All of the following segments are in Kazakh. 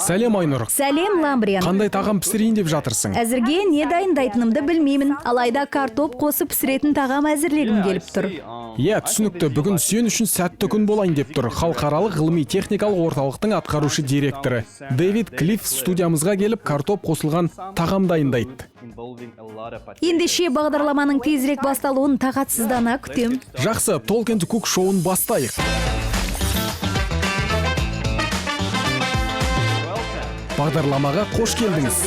Сәлем Айнұр. Сәлем Ламбриан. Қандай тағам пісірейін деп жатырсың? Әзірге не дайындайтынымды білмеймін. Алайда картоп қосып пісіретін тағам әзірлегім келіп тұр. Иә, түсінікті. Бүгін сен үшін сәтті күн болайын деп тұр. Халықаралық ғылыми-техникалық орталықтың атқарушы директоры Дэвид Клив студиямызға келіп картоп қосылған тағам дайындайды. Ендеше бағдарламаның тезірек басталуын тағатсыздана күтем. Жақсы, Talk and Cook шоуын бастайық. Бағдарламаға қош келдіңіз.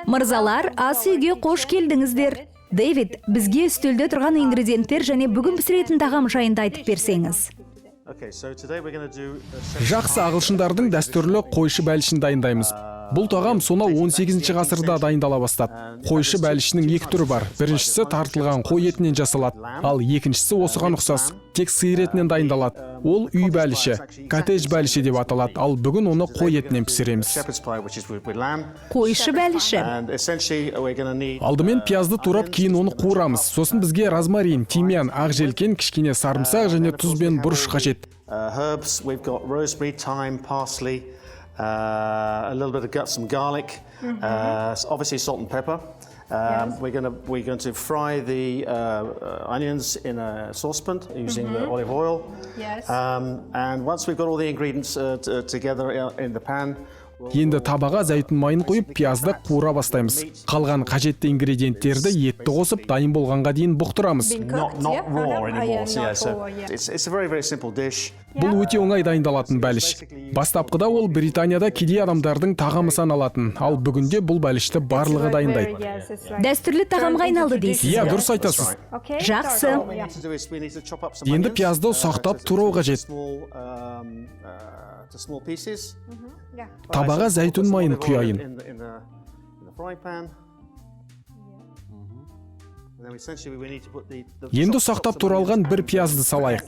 Мырзалар, ас үйге қош келдіңіздер. Дэвид, бізге үстелде тұрған ингредиенттер және бүгін пісіретін тағам жайында айтып берсеңіз. Жақсы, ағылшындардың дәстүрлі қойшы бәлішін дайындаймыз. Бұл тағам сонау 18 ғасырда дайындала бастады. Қойшы бәлішінің екі түрі бар. Біріншісі тартылған қой етінен жасалады, ал екіншісі осыған ұқсас, тек сиыр етінен дайындалады. Ол үй бәліші, коттедж бәліші деп аталады, ал бүгін оны қой етінен пісіреміз. Қойшы бәліші. Алдымен пиязды турап, кейін оны қуырамыз. Сосын бізге розмарин, тимьян, ақ желкен, кішкене сарымсақ және тұз бен бұрыш қажет. A little bit of some garlic, obviously salt and pepper. We're going to fry the onions in a saucepan using the olive oil. And once we've got all the ingredients together in the pan, енді табаға зәйтүн майын қойып, пиязды қуыра бастаймыз. Қалған қажетті ингредиенттерді етті қосып, дайын болғанға дейін бұқтырамыз. Бұл өте оңай дайындалатын бәліш. Бастапқыда ол Британияда кедей адамдардың тағамы саналатын, ал бүгінде бұл бәлішті барлығы дайындайды. Дәстүрлі тағамға айналды дейсіз. Иә, дұрыс айтасыз. Жақсы. Енді пиязды ұсақтап турау қажет. Табаға зәйтүн майын құяйын. Енді ұсақтап туралған бір пиязды салайық.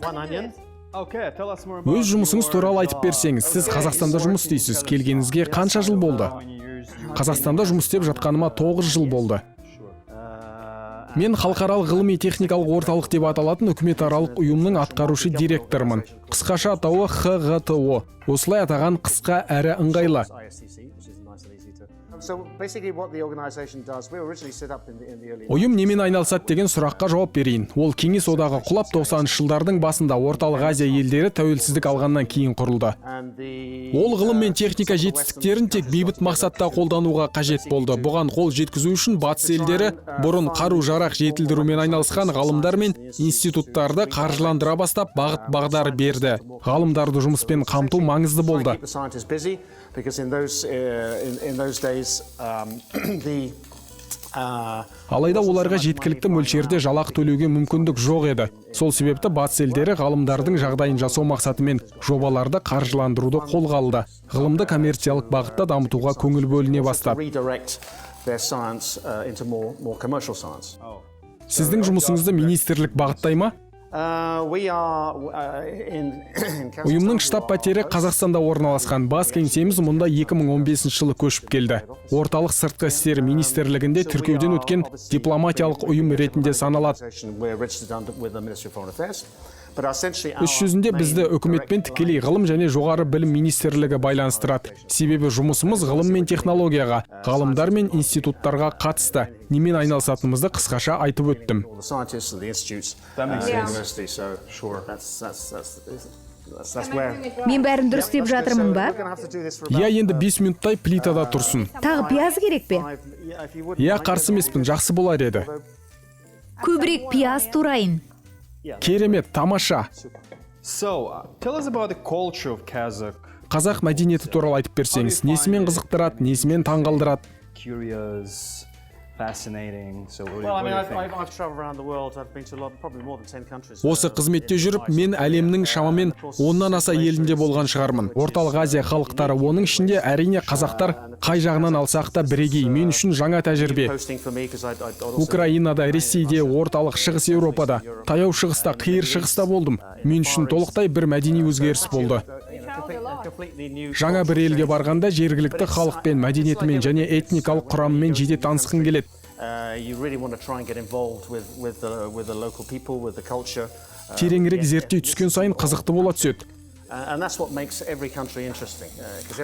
Өз жұмысыңыз туралы айтып берсеңіз, сіз Қазақстанда жұмыс істейсіз. Келгеніңізге қанша жыл болды? Қазақстанда жұмыс істеп жатқаныма 9 жыл болды. Мен Халықаралық ғылыми-техникалық орталық деп аталатын үкіметаралық ұйымның атқарушы директорымын. Қысқаша атауы ХГТО. Осылай атаған қысқа әрі ыңғайлы. Ұйым немен айналысады деген сұраққа жауап берейін. Ол Кеңес одағы құлап 90 жылдардың басында Орталық Азия елдері тәуелсіздік алғаннан кейін құрылды. Ол ғылым мен техника жетістіктерін тек бейбіт мақсатта қолдануға қажет болды. Бұған қол жеткізу үшін батыс елдері бұрын қару-жарақ жетілдірумен айналысқан ғалымдар мен институттарды қаржыландыра бастап бағыт-бағдар берді. Ғалымдарды жұмыспен қамту маңызды болды. Алайда оларға жеткілікті мөлшерде жалақы төлеуге мүмкіндік жоқ еді. Сол себепті батыс елдері ғалымдардың жағдайын жасау мақсатымен жобаларды қаржыландыруды қолға алды. Ғылымды коммерциялық бағытта дамытуға көңіл бөліне бастады. Сіздің жұмысыңызды министрлік бағыттай ма? Ұйымның штаб пәтері Қазақстанда орналасқан. Бас кеңсеміз мұнда 2015 жылы көшіп келді. Орталық сыртқы істер министрлігінде тіркеуден өткен дипломатиялық ұйым ретінде саналады. Іс жүзінде бізді үкіметпен тікелей ғылым және жоғары білім министрлігі байланыстырады. Себебі жұмысымыз ғылым мен технологияға, ғалымдар мен институттарға қатысты. Немен айналысатынымызды қысқаша айтып өттім. Мен бәрін дұрыс деп жатырмын ба? Иә, енді 5 минуттай плитада тұрсын. Тағы пияз керек пе? Иә, қарсы емеспін, жақсы болар еді. Көбірек пияз турайын. Керемет, тамаша. Қазақ мәдениеті туралы айтып берсеңіз, несімен қызықтырады, несімен таңғалдырады? I've traveled around the world. I've been to probably more than 10 countries. Осы қызметте жүріп, мен әлемнің шамамен 10-нан аса елінде болған шығармын. Орталық Азия халықтары, оның ішінде әрине қазақтар қай жағынан алсақ та бірегей. Мен үшін жаңа тәжірибе. Украинада, Ресейде, орталық шығыс Еуропада, таяу шығыста, қиыр шығыста болдым. Мен үшін толықтай бір мәдени өзгеріс болды. Жаңа бір елге барғанда жергілікті халықпен, мәдениетімен және этникалық құрамымен жете танысқың келеді. Тереңірек зерттей түскен сайын қызықты бола түседі.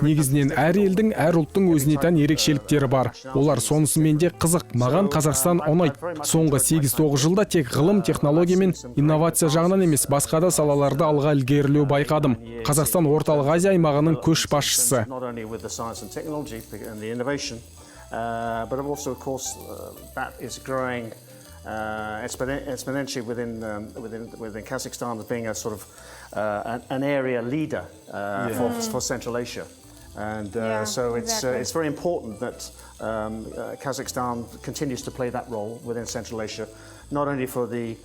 Негізінен әр елдің, әр ұлттың өзіне тән ерекшеліктері бар. Олар сонысымен де қызық. Маған Қазақстан ұнайды. Соңғы 8-9 жылда тек ғылым, технология мен инновация жағынан емес, басқа да салаларда алға ілгерілеу байқадым. Қазақстан Орталық Азия аймағының көшбасшысы. But also, of course, that is growing exponentially within Kazakhstan as being a sort of an area leader for Central Asia. And so it's very important that Kazakhstan continues to play that role within Central Asia, not only for the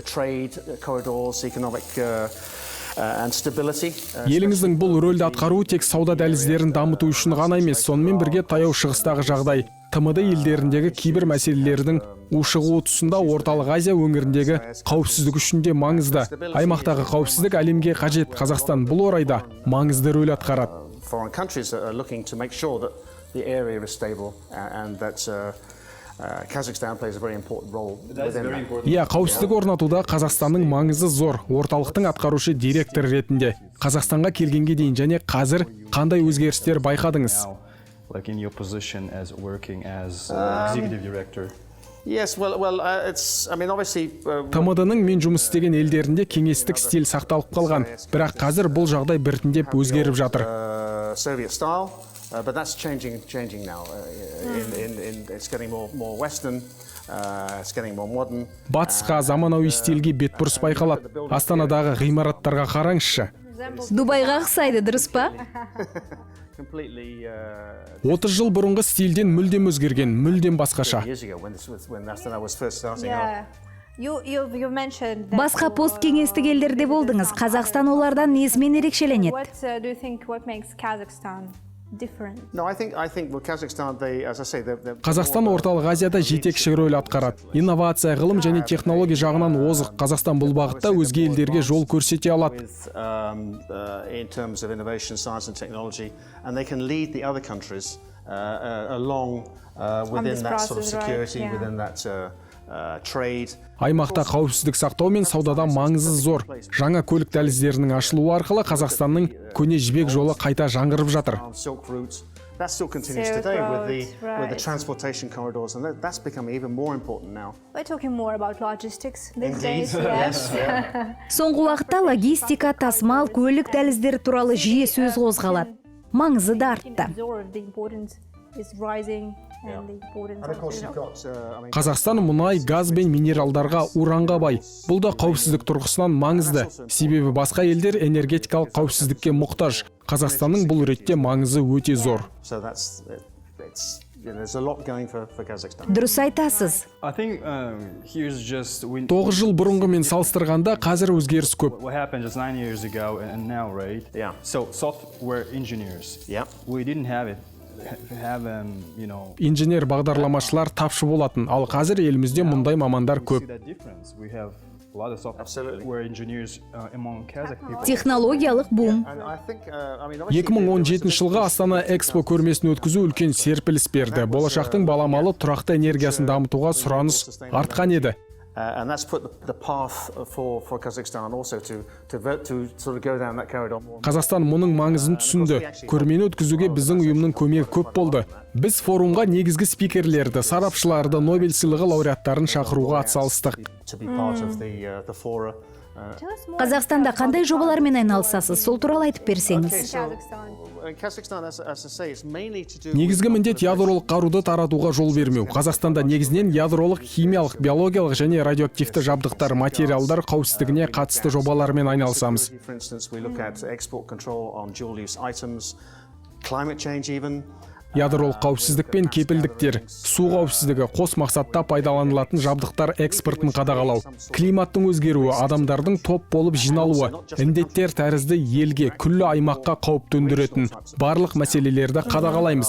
trade corridors, economic Еліңіздің бұл рөлді атқаруы тек сауда дәліздерін дамыту үшін ғана емес, сонымен бірге таяу шығыстағы жағдай, ТМД елдеріндегі кейбір мәселелердің ушығуы тұсында Орталық Азия өңіріндегі қауіпсіздік үшін де маңызды. Аймақтағы қауіпсіздік әлемге қажет. Қазақстан бұл орайда маңызды рөл атқарады. Kazakhstan plays a very important role within that. Қауіпсіздік орнатуда Қазақстанның маңызы зор. Орталықтың атқарушы директоры ретінде Қазақстанға келгенге дейін және қазір қандай өзгерістер байқадыңыз? Like in your position as working as executive director. Yes, well, it's, I mean, obviously. ТМД-ның мен жұмыс істеген елдерінде кеңестік стиль сақталып қалған, бірақ қазір бұл жағдай біртіндеп өзгеріп жатыр. Soviet style. But that's changing now. It's getting more Western. It's getting more modern. Батысқа заманауи стильге бетбұрыс байқалады. Астанадағы ғимараттарға қараңызшы. Дубайға ұқсайды, дұрыс па? 30 жыл бұрынғы стильден мүлдем өзгерген, мүлдем басқаша. Басқа посткеңестік елдерде болдыңыз. Қазақстан олардан несімен ерекшеленеді? Қазақстан Орталық Азияда жетекші рөл атқарады. Инновация, ғылым және технология жағынан озық. Қазақстан бұл бағытта өзге елдерге жол көрсете алады. Аймақта қауіпсіздік сақтау мен саудада маңызы зор. Жаңа көлік дәліздерінің ашылуы арқылы Қазақстанның көне жібек жолы қайта жаңғырып жатыр. That still continues today with the transportation corridors, and that's becoming even more important now. We're talking more about logistics these days. Yes. Соңғы уақытта логистика, тасымал, көлік дәліздері туралы жиі сөз қозғалады. Маңызы да артты. Қазақстан мұнай, газ бен минералдарға, уранға бай. Бұл да қауіпсіздік тұрғысынан маңызды. Себебі басқа елдер энергетикалық қауіпсіздікке мұқтаж. Қазақстанның бұл ретте маңызы өте зор. Дұрыс айтасыз. 9 жыл бұрынғымен салыстырғанда қазір өзгеріс көп. Инженер бағдарламашылар тапшы болатын, ал қазір елімізде мұндай мамандар көп. Технологиялық бум. 2017 жылғы Астана Экспо көрмесін өткізу үлкен серпіліс берді. Болашақтың баламалы тұрақты энергиясын дамытуға сұраныс артқан еді. And that's put the path for Kazakhstan also to sort of go down that corridor. Қазақстан мұның маңызын түсінді. Көрмені өткізуге біздің ұйымның көмегі көп болды. Біз форумға негізгі спикерлерді, сарапшыларды, Нобель сыйлығы лауреаттарын шақыруға атсалыстық. Қазақстанда қандай жобалармен айналысасыз? Сол туралы айтып берсеңіз. Негізгі міндет ядролық қаруды таратуға жол бермеу. Қазақстанда негізінен ядролық, химиялық, биологиялық және радиоактивті жабдықтар, материалдар қауіпсіздігіне қатысты жобалармен айналысамыз. Ядролық қауіпсіздік пен кепілдіктер, су қауіпсіздігі, қос мақсатта пайдаланылатын жабдықтар экспортын қадағалау, климаттың өзгеруі, адамдардың топ болып жиналуы, індеттер тәрізді елге, күллі аймаққа қауіп төндіретін барлық мәселелерді қадағалаймыз.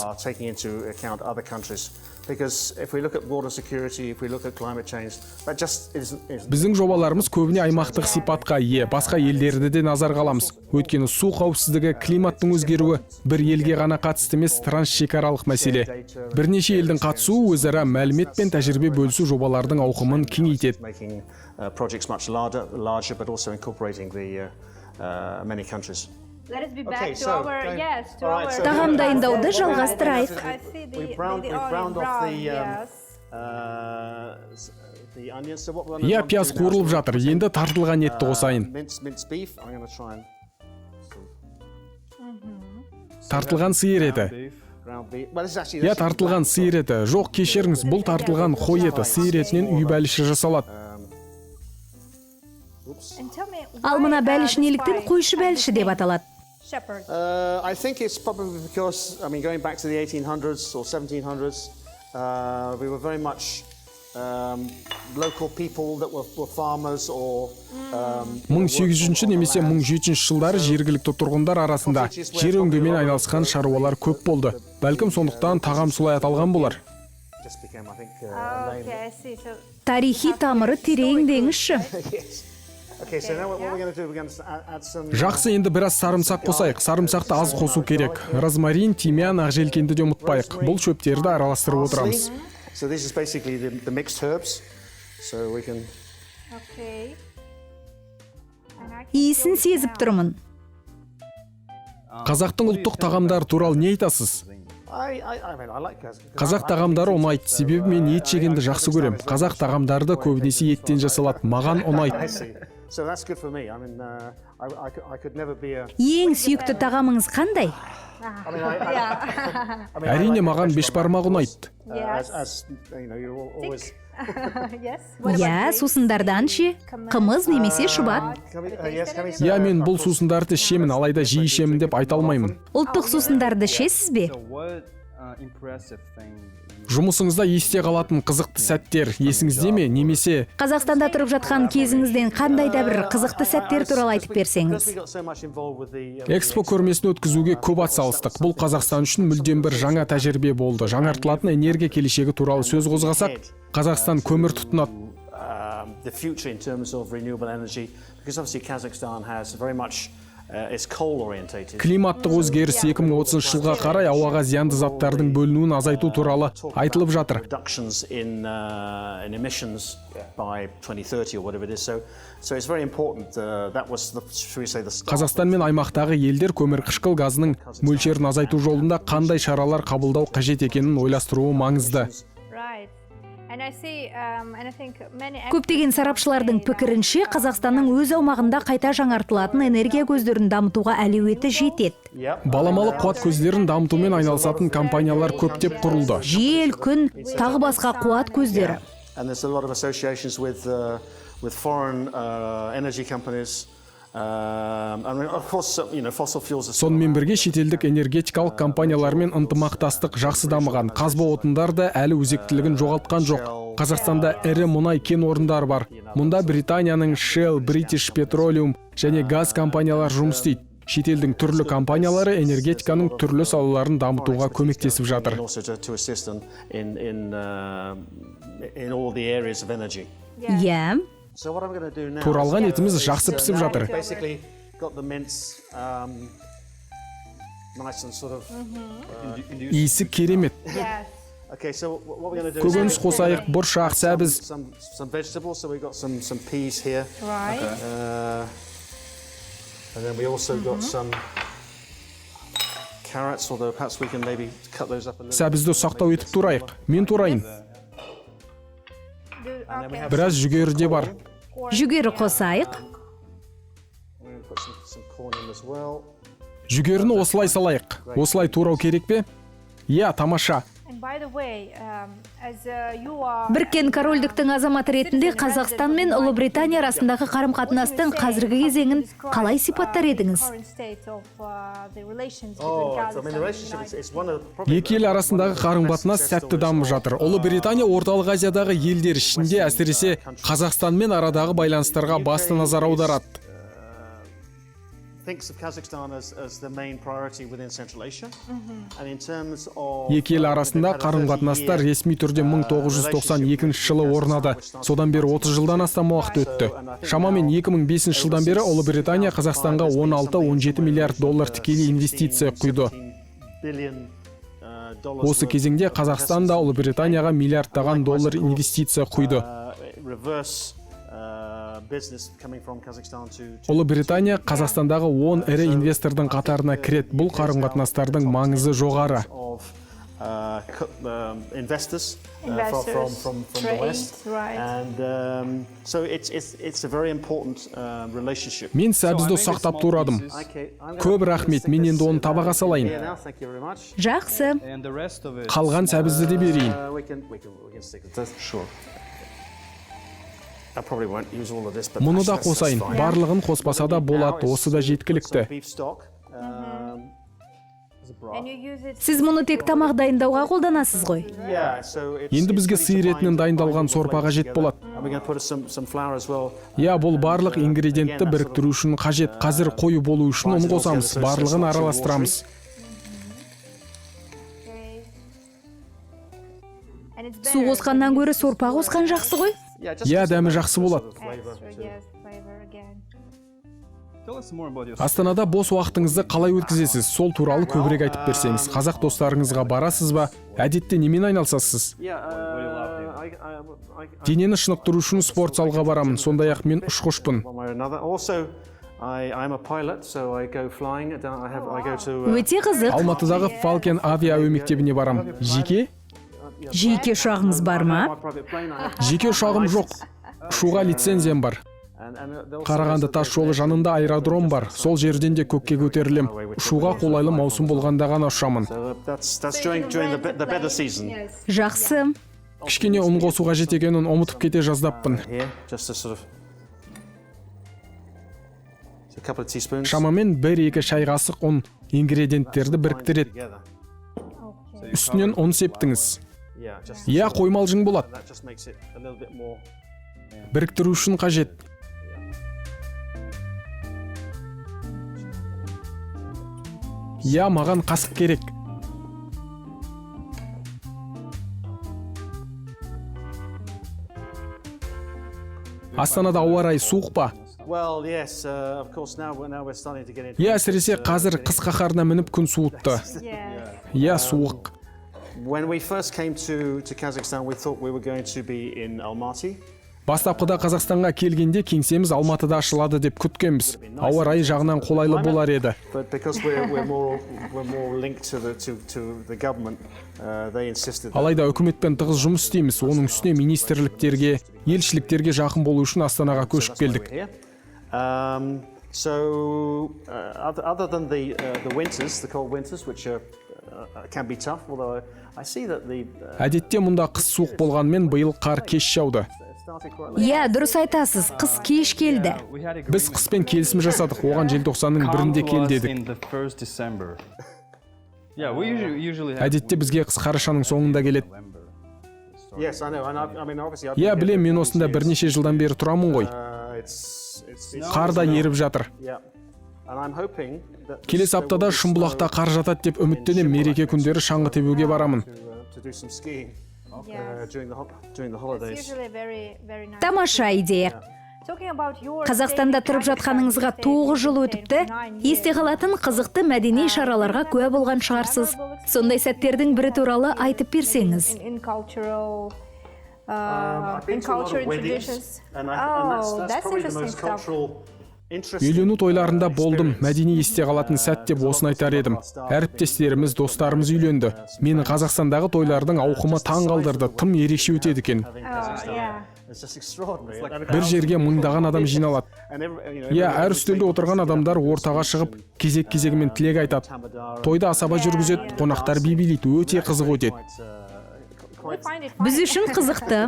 Біздің жобаларымыз көбіне аймақтық сипатқа ие, басқа елдерді де назарға аламыз. Өйткені су қауіпсіздігі, климаттың өзгеруі бір елге ғана қатысты емес, трансшекаралық мәселе. Бірнеше елдің қатысуы өзара мәлімет пен тәжірибе бөлісу жобалардың ауқымын кеңейтеді. Тағам дайындауды жалғастырайық. Иә, пияз қуырылып жатыр, енді тартылған етті қосайын. Тартылған сиыр еті. Иә, тартылған сиыр еті. Жоқ, кешіріңіз, бұл тартылған қой еті. Сиыр етінен үй бәліші жасалады. Ал мына бәліш неліктен қойшы бәліші деп аталады? I think it's probably because, going back to the 1800s or 1700s, we were very much local people that were farmers or 1800 немесе 1700 жылдары жергілікті тұрғындар арасында жер өңдеумен айналысқан шаруалар көп болды. Бәлкім сондықтан тағам солай аталған болар. Тарихи тамыры терең деңізші. Жақсы, енді біраз сарымсақ қосайық. Сарымсақты аз қосу керек. Розмарин, тимьян, ақжелкенді де ұмытпайық. Бұл шөптерді араластырып отырамыз. Иісін сезіп тұрмын. Қазақтың ұлттық тағамдары туралы не айтасыз? Қазақ тағамдары ұнайды, себебі мен ет жегенді жақсы көрем. Қазақ тағамдары көбінесе еттен жасалады. Маған ұнайды. Ең сүйікті тағамыңыз қандай? Әрине, маған бешбармақ ұнайды. Иә, сусындардан ше, қымыз немесе шұбат. Иә, мен бұл сусындарды ішемін, алайда жиі ішемін деп айта алмаймын. Ұлттық сусындарды ішесіз бе? Жұмысыңызда есте қалатын қызықты сәттер есіңізде ме, немесе Қазақстанда тұрып жатқан кезіңізден қандай да бір қызықты сәттер туралы айтып берсеңіз? Экспо көрмесін өткізуге көп атсалыстық. Бұл Қазақстан үшін мүлдем бір жаңа тәжірибе болды. Жаңартылатын энергия келешегі туралы сөз қозғасақ, Қазақстан көмір тұтынады. Климаттық өзгеріс 2030 жылға қарай ауаға зиянды заттардың бөлінуін азайту туралы айтылып жатыр. Қазақстан мен аймақтағы елдер көмірқышқыл газының мөлшерін азайту жолында қандай шаралар қабылдау қажет екенін ойластыруы маңызды. Көптеген сарапшылардың пікірінше, Қазақстанның өз аумағында қайта жаңартылатын энергия көздерін дамытуға әлеуеті жетеді. Баламалы қуат көздерін дамытумен айналысатын компаниялар көптеп құрылды. Жел, күн, тағы басқа қуат көздері. Сонымен бірге шетелдік энергетикалық компаниялармен ынтымақтастық жақсы дамыған. Қазба отындар да әлі өзектілігін жоғалтқан жоқ. Қазақстанда ірі мұнай кен орындары бар. Мұнда Британияның Shell, British Petroleum және газ компаниялар жұмыс істейді. Шетелдің түрлі компаниялары энергетиканың түрлі салаларын дамытуға көмектесіп жатыр. Иә. Туралған етіміз жақсы пісіп жатыр. Иісі керемет. Көкөніс қосайық, бұршақ, сәбіз. Сәбізді ұсақтау етіп турайық. Мен турайын. Біраз жүгері де бар. Жүгері қосайық. Жүгеріні осылай салайық. Осылай турау керек пе? Иә, тамаша. And by the way, you are Біріккен корольдіктің азаматы ретінде Қазақстан мен Ұлыбритания арасындағы қарым-қатынастың қазіргі кезеңін қалай сипаттар едіңіз? current state of the relations Oh, between I mean, the Kazakhstan relationship and is one of probably Екі ел арасындағы қарым-қатынас сәтті дамып жатыр. Ұлыбритания Орталық Азиядағы елдер ішінде әсіресе Қазақстанмен арадағы байланыстарға басты назар аударады. thinks of Kazakhstan as the main priority within Central Asia. And in terms of Екі ел арасында қарым-қатынастар ресми түрде 1992 жылы орнады. Содан бері 30 жылдан астам уақыт өтті. Шамамен 2005 жылдан бері Ұлыбритания Қазақстанға 16-17 миллиард доллар тікелей инвестиция құйды. Осы кезеңде Қазақстан да Ұлыбританияға миллиардтаған доллар инвестиция құйды. Ұлыбритания Қазақстандағы 10 ірі инвестордың қатарына кіреді. Бұл қарым-қатынастардың маңызы жоғары. Investors Investors, from the trade, West. right. And so it's a very important relationship. Мен сәбізді сақтап турадым. Көп рахмет, мен енді оны табаға салайын. Thank you very much. Жақсы. And the rest of it. Қалған сәбізді де берейін. We can stick with this. Sure. I probably won't use all of this, but Мұны да that's қосайын. fine. Барлығын қоспаса да болады, осы да жеткілікті. Beef stock. and you use it Сіз мұны тек тамақ дайындауға қолданасыз ғой. Yeah, so it's Енді бізге it's сиыр really етінен supplying дайындалған all the сорпа flavors қажет together. болады. And we're going to put some flour as well. Иә, бұл барлық ингредиентті біріктіру үшін қажет. Қазір қою болу үшін ұн қосамыз, барлығын араластырамыз. and it's Су қосқаннан гөрі сорпа қосқан жақсы ғой? Иә, дәмі жақсы болады. flavor again. Tell us more about your Астанада бос уақытыңызды қалай өткізесіз? Сол туралы көбірек айтып берсеңіз. Қазақ достарыңызға барасыз ба? Әдетте немен айналысасыз? Денені шынықтыру үшін спорт залға барамын. Сондай-ақ мен ұшқышпын. Also, I'm a pilot, so I go flying. I go to Өте қызық. Алматыдағы Falcon авиа әуе мектебіне барам. Жеке? Жеке ұшағыңыз бар ма? my private plane. Жеке ұшағым жоқ. Ұшуға лицензиям бар. Қарағанды тас жолы жанында аэродром бар. Сол жерден де көкке көтерілем. Ұшуға қолайлы маусым болғанда ғана ұшамын. That's during the better season. Жақсы. Кішкене ұн қосуға жет екенін ұмытып кете жаздаппын. Here, just a sort of a couple of teaspoons Шамамен 1-2 шай қасық ұн ингредиенттерді біріктіреді. together. Үстінен ұн септіңіз. Yeah, just Иә, қоймалжың болады. that just makes it a little bit more. Біріктіру үшін қажет. Иә, маған қасық керек. Астанада ауа райы суық па? Well, yes, of course now we're starting to get into. Иә, әсіресе қазір қыс қаһарына мініп күн суытты. Иә, суық. When we first came to Kazakhstan, we thought we were going to be in Almaty. Бастапқыда Қазақстанға келгенде кеңсеміз Алматыда ашылады деп күткенбіз. Ауа райы жағынан қолайлы болар еді. But because we're more linked to the government, they insisted. Алайда үкіметпен тығыз жұмыс істейміз. Оның үстіне министрліктерге, елшіліктерге жақын болу үшін Астанаға көшіп келдік. So other than the winters, the cold winters, which can be tough, although I see that the Әдетте мұнда қыс суық болғанмен биыл қар кеш жауды. started quite late. Иә, дұрыс айтасыз. Қыс кеш келді. We had a Біз қыспен келісім жасадық. Оған желтоқсанның бірінде кел дедік. in the 1st December. Yeah, we usually have Әдетте бізге қыс қарашаның соңында келеді. Yes, I know, and I mean obviously. Иә, білем, мен осында бірнеше жылдан бері тұрамын ғой. It's Қар да еріп жатыр. yeah, and I'm hoping that Келесі аптада Шымбұлақта қар жатады деп үміттенем. Мереке күндері шаңғы тебуге барамын. to do some skiing Yes. during the It's holidays. usually very nice. Тамаша идея. Talking about your Қазақстанда тұрып жатқаныңызға 9 жыл өтіпті. Есте қалатын қызықты мәдени шараларға куә болған шығарсыз. Сондай сәттердің бірі туралы айтып берсеңіз. in cultural I've been in to a lot culture of and weddings, traditions. and Oh, that's that's probably the interesting most stuff. cultural, interesting. Үйлену тойларында болдым. Мәдени есте қалатын сәт деп осыны айтар едім. Әріптестеріміз, достарымыз үйленді. Мені Қазақстандағы тойлардың ауқымы таң қалдырды. Тым ерекше өтеді екен. Yeah. It's just extraordinary. Бір жерге мыңдаған адам жиналады. And Иә, әр үстелде отырған адамдар ортаға шығып, кезек-кезегімен тілек айтады. Тойда асаба жүргізеді, қонақтар би билейді, өте қызық өтеді. Біз үшін қызықты.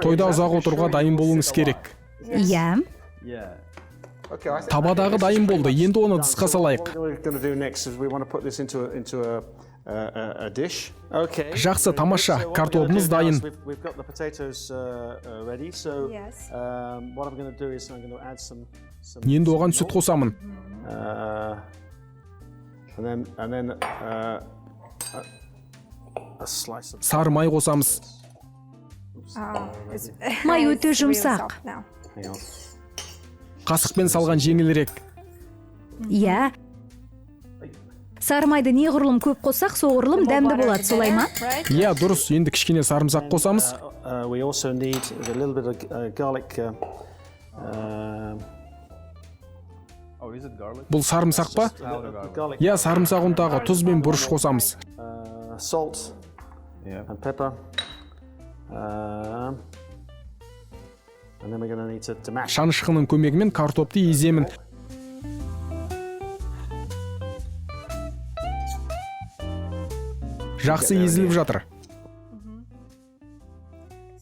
Тойда ұзақ отыруға дайын болуыңыз керек. Иә. Yeah. Табадағы дайын болды, енді оны ыдысқа салайық. What we're going to do next is we want to put this into a dish. Okay. Жақсы, тамаша, картопымыз дайын. We've got the potatoes ready. So Yes. what I'm going to do is I'm going to add some Енді оған сүт қосамын. and then a slice of Сары май қосамыз. Май өте жұмсақ. Now. hang on. Қасықпен салған жеңілірек. Иә. Сары майды неғұрлым көп қоссақ, соғұрлым дәмді болады, солай ма? Right? Иә, дұрыс. Енді кішкене сарымсақ қосамыз. We also need a little bit of garlic. Oh, is it garlic? Бұл сарымсақ па? Garlic. Иә, сарымсақ ұнтағы, тұз бен бұрыш қосамыз. Salt Yeah. and pepper. And then we're going to need to mash. Шанышқының көмегімен картопты еземін. Жақсы езіліп жатыр.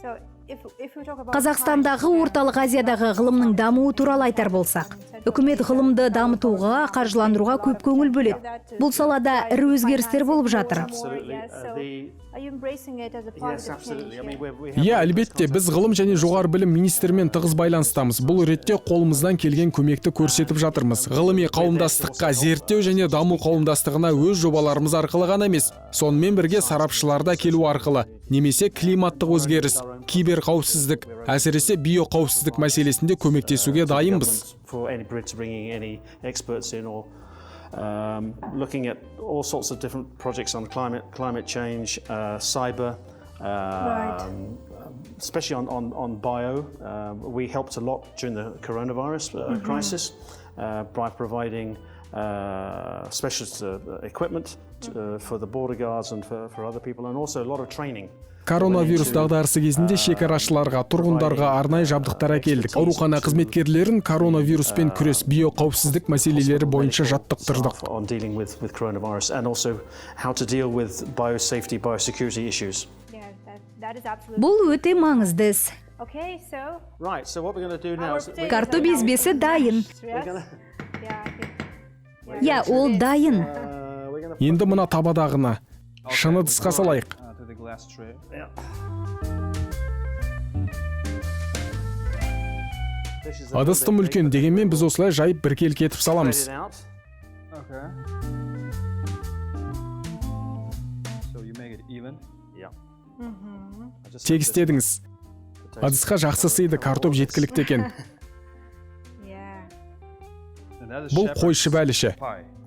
So if we talk about Қазақстандағы Орталық Азиядағы ғылымның дамуы туралы айтар болсақ, үкімет ғылымды дамытуға, қаржыландыруға көп көңіл бөледі. Бұл салада ірі өзгерістер болып жатыр. Yes, so are you embracing it as a Yes, positive absolutely. I change? mean, we Иә, әлбетте, біз ғылым және жоғары білім министрімен тығыз байланыстамыз. Бұл ретте қолымыздан келген көмекті көрсетіп жатырмыз. Ғылыми қауымдастыққа, зерттеу және даму қауымдастығына өз жобаларымыз арқылы ғана емес, сонымен бірге сарапшыларда келу арқылы, немесе климаттық өзгеріс, киберқауіпсіздік, әсіресе биоқауіпсіздік мәселесінде көмектесуге дайынбыз. for anybody to bringing any experts in or looking at all sorts of different projects on climate change, cyber, especially on bio. We helped a lot during the coronavirus crisis by providing specialist equipment for the border guards and for other people, and also a lot of training. Коронавирус дағдарысы кезінде шекарашыларға, тұрғындарға арнайы жабдықтар әкелдік. Аурухана қызметкерлерін коронавируспен күрес, биоқауіпсіздік мәселелері бойынша жаттықтырдық. On dealing with coronavirus and also how to deal with biosafety, biosecurity issues. Yeah, that is absolutely. Бұл өте маңызды іс. Okay, so Right, so what we're going to do now is Картоп езбесі дайын. yes. Yeah, I think. Иә, ол дайын. we're going to Енді мына табадағына шыны ыдысқа салайық. To the glass tray. Ыдыстым үлкен, дегенмен біз осылай жайып біркел кетіп саламыз. Okay. So you make it even. Тегістедіңіз. Ыдысқа жақсы сыйды, картоп жеткілікті екен. Yeah. And that is Бұл shepherd's қойшы бәліші.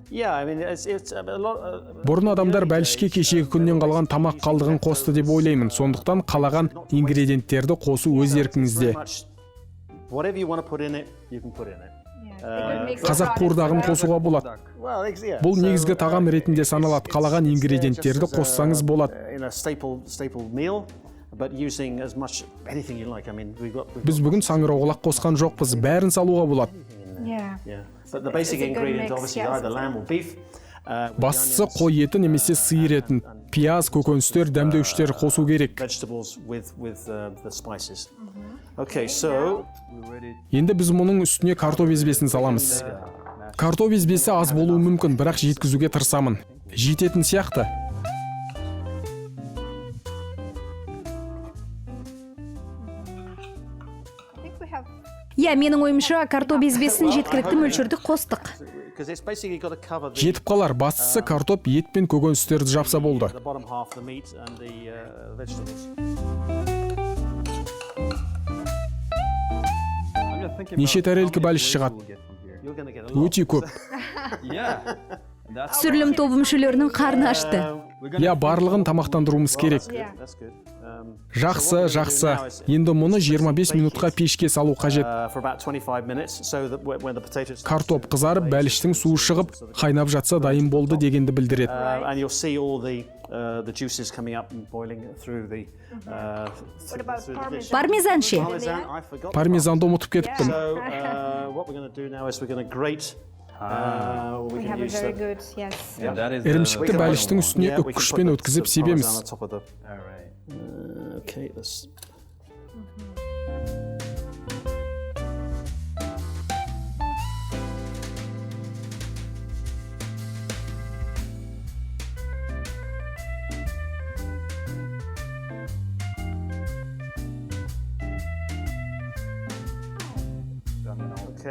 Yeah, pie. I mean, it's a lot. Бұрын адамдар бәлішке кешегі күннен қалған тамақ қалдығын қосты деп ойлаймын. Сондықтан қалаған ингредиенттерді қосу өз еркіңізде. Whatever you want to put in it, you can put in it. Қазақ қуырдағын қосуға болады. Well, yeah. Бұл негізгі тағам ретінде саналады. Қалаған ингредиенттерді қоссаңыз болады. In a staple meal, but using as much anything you like. I mean, we've got Біз бүгін саңырауқұлақ қосқан жоқпыз. Бәрін салуға болады. Yeah. yeah. But the basic It's a good ingredient, mix, obviously, yes. either lamb or beef. Бастысы қой еті немесе сиыр етін, пияз, көкөністер, дәмдеуіштер қосу керек. Vegetables with the spices. Okay, so Енді біз мұның үстіне картоп езбесін саламыз. Картоп езбесі аз болуы мүмкін, бірақ жеткізуге тырысамын. Жететін сияқты. I think we have. Иә, менің ойымша картоп езбесін жеткілікті мөлшерде қостық. because it's basically got to cover the Жетіп қалар, бастысы картоп, ет пен көкөністерді жапса болды. bottom half, the meat and the vegetables. I'm just thinking Неше about тәрелкі how many бәліш plates шығады? we'll get from here. You're going to get a lot. Өте көп. Yeah. That's Түсірілім тобы мүшелерінің қарны ашты. Иә, барлығын тамақтандыруымыз керек. That's good. Жақсы, жақсы. Енді мұны 25 минутқа пешке салу қажет. For about 25 minutes, so that when the potatoes Картоп қызарып, бәліштің суы шығып, қайнап жатса дайын болды дегенді білдіреді. and you'll see all the juices coming up and boiling through the. What about parmesan? Пармезан ше? Parmesan, I forgot. Пармезанды ұмытып кетіппін. So what we're going to do now is we're going to grate. We We can have a use very the. good, yes. and that is Ірімшікті бәліштің үстіне үккішпен өткізіп себеміз. On top of the. All right. Okay, let's...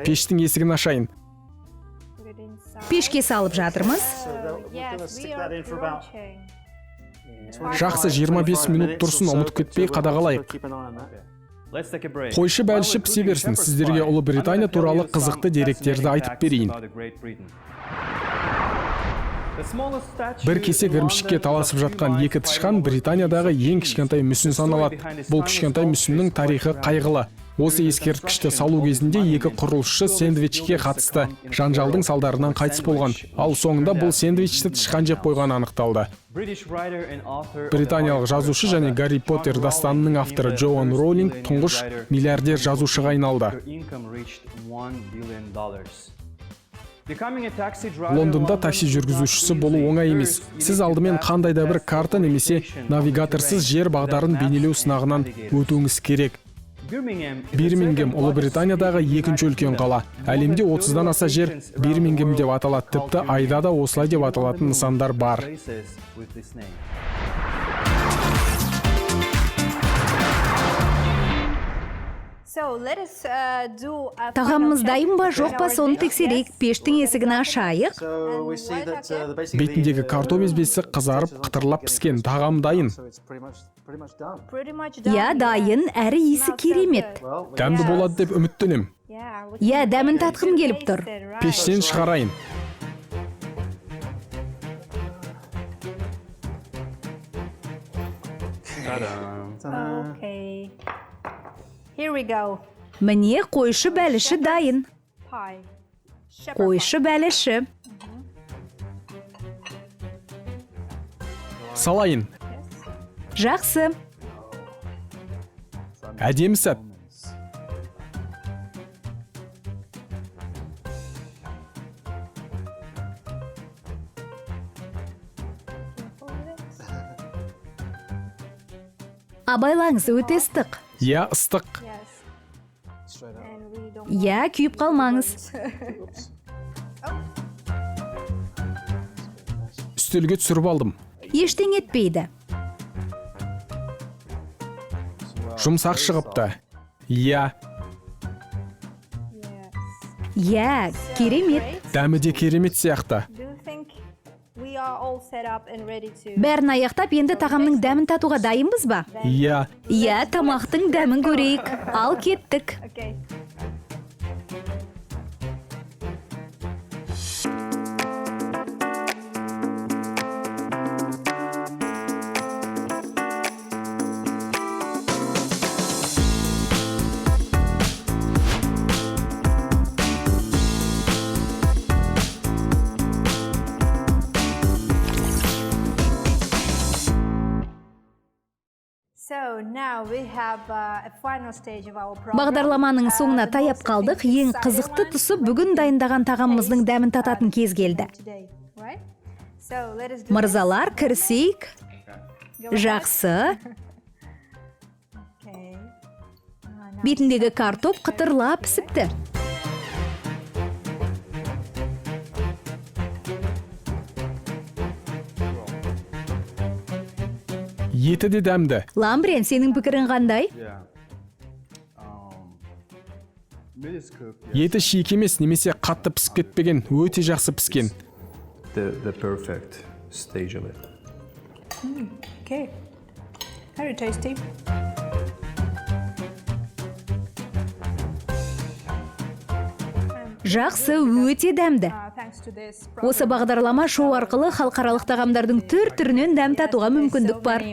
Пештің есігін ашайын. Пешке салып жатырмыз. Жақсы, 25 минут тұрсын, ұмытып кетпей қадағалайық. Қойшы бәліші пісе берсін, сіздерге Ұлыбритания туралы қызықты деректерді айтып берейін. Бір кесек ірімшікке таласып жатқан екі тышқан Британиядағы ең кішкентай мүсін саналады. Бұл кішкентай мүсіннің тарихы қайғылы. Осы ескерткішті салу кезінде екі құрылысшы сэндвичке қатысты. Жанжалдың салдарынан қайтыс болған. Ал соңында бұл сэндвичті тышқан жеп қойғаны анықталды. Британиялық жазушы және Гарри Поттер дастанының авторы Джоан Роулинг тұңғыш миллиардер жазушыға айналды. Лондонда такси жүргізушісі болу оңай емес. Сіз алдымен қандай да бір карта немесе навигаторсыз жер бағдарын бейнелеу сынағынан өтуіңіз керек. Бирмингем Ұлыбританиядағы екінші үлкен қала. Әлемде 30-дан аса жер Бирмингем деп аталады, тіпті айда да осылай деп аталатын нысандар бар. Тағамымыз дайын ба, жоқ па, соны тексерейік. Пештің есігін ашайық. Бетіндегі картоп безбесі қызарып, қытырлап піскен. Тағам дайын. Я, дайын, әрі иісі керемет. Дәмді болады деп үміттенем. Я, дәмін татқым келіп тұр. Пештен шығарайын. Okay. Here we go. Міне қойшы бәліші дайын. Қойшы бәліші. Салайын. Жақсы. Әдемі сәт. Абайлаңыз, өте ыстық. Я, ыстық. Я, күйіп қалмаңыз. Үстелге түсіріп алдым. Ештең етпейді. Жұмсақ шығыпты. Я. Я, керемет. Дәмі де керемет сияқты. Бәрін аяқтап, енді тағамның дәмін татуға дайынбыз ба? Я. Я, тамақтың дәмін көрейік. Ал кеттік. Бағдарламаның соңына таяп қалдық. Ең қызықты тұсы бүгін дайындаған тағамымыздың дәмін тататын кез келді. Мырзалар, кірісейік. Жақсы. Бетіндегі картоп қытырлап пісіпті. Еті де дәмді. Ламбрен, сенің пікірің қандай? Еті шиік емес, немесе қатты пісіп кетпеген, өте жақсы піскен. The perfect stage of it. Okay. Very tasty. Жақсы, өте дәмді. Осы бағдарлама шоу арқылы халықаралық тағамдардың түр-түрінен дәм татуға мүмкіндік бар.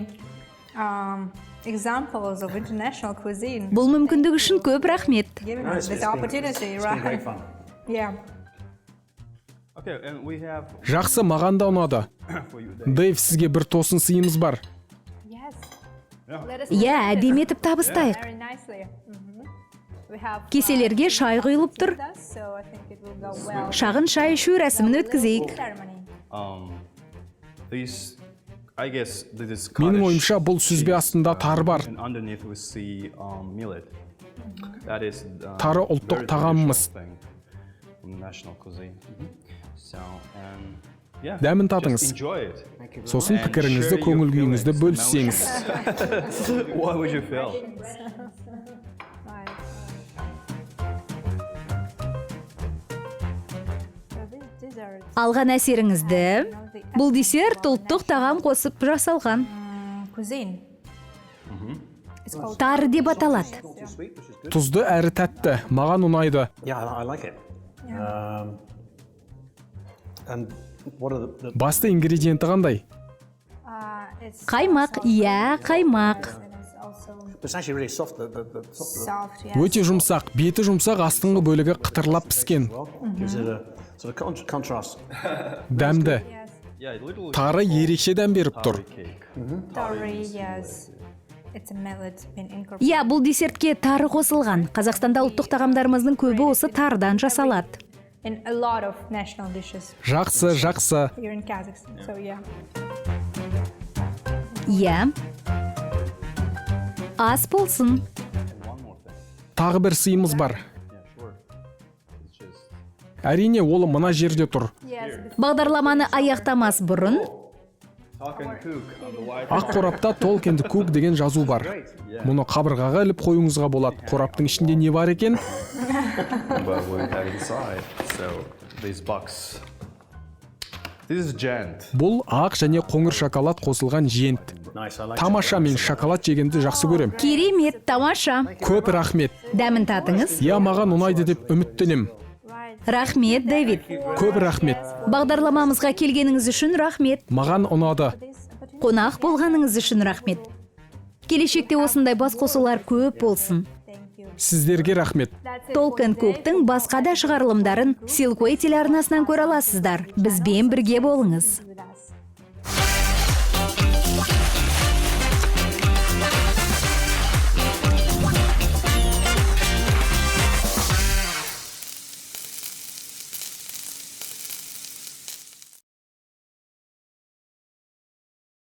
Бұл мүмкіндік үшін көп рахмет. Жақсы, маған да ұнады. Дэйв, сізге бір тосын сыйымыз бар. Я, әдемі етіп табыстайық. Кеселерге шай құйылып тұр. Шағын шай ішу рәсімін өткізейік. I guess this is Менің cottage ойымша бұл сүзбе астында тары бар. and underneath we see millet. That is Тары ұлттық very тағамымыз. traditional thing from national cuisine. So and yeah, Дәмін just татыңыз. enjoy it. Сосын And пікіріңізді, share your көңіл күйіңізді feelings, бөліссеңіз. emotions. What would you feel? Алған әсеріңізді. Бұл десерт ұлттық тағам қосып жасалған. Cuisine. Тары деп аталады. Тұзды әрі тәтті, маған ұнайды. Yeah, I like it. And what are the Басты ингредиенті қандай? It's Қаймақ, иә, қаймақ. it's actually really soft. The soft, yes. Өте жұмсақ, беті жұмсақ, астыңғы бөлігі қытырлап піскен. gives it a sort of contrast. Дәмді. Yeah, a little Тары ерекше дәм беріп тұр. cake. Curry, yes. It's a millet been incorporated. Иә, бұл десертке тары қосылған. Қазақстанда ұлттық тағамдарымыздың көбі осы тарыдан жасалады. In a lot of national dishes Жақсы, жақсы. here in Kazakhstan. So yeah. Иә. Ас болсын. Тағы бір сыйымыз бар. Әрине, ол мына жерде тұр. Бағдарламаны аяқтамас бұрын Talk and cook on the white. Ақ қорапта Talk and Cook деген жазу бар. Мұны қабырғаға іліп қоюыңызға болады. Қораптың ішінде не бар екен? But we have inside. So this box. This is jant. Бұл ақ және қоңыр шоколад қосылған жент. Nice, I like Тамаша, мен шоколад жегенді жақсы көрем. керемет, тамаша. Көп рахмет. Дәмін татыңыз. Я, маған ұнайды деп үміттенем. Рахмет, Дэвид. Көп рахмет. Бағдарламамызға келгеніңіз үшін рахмет. Маған ұнады. Қонақ болғаныңыз үшін рахмет. Келешекте осындай бас қосулар көп болсын. Сіздерге рахмет. Talk and Cook'тың басқа да шығарылымдарын Silkway телеарнасынан көре аласыздар. Бізбен бірге болыңыз.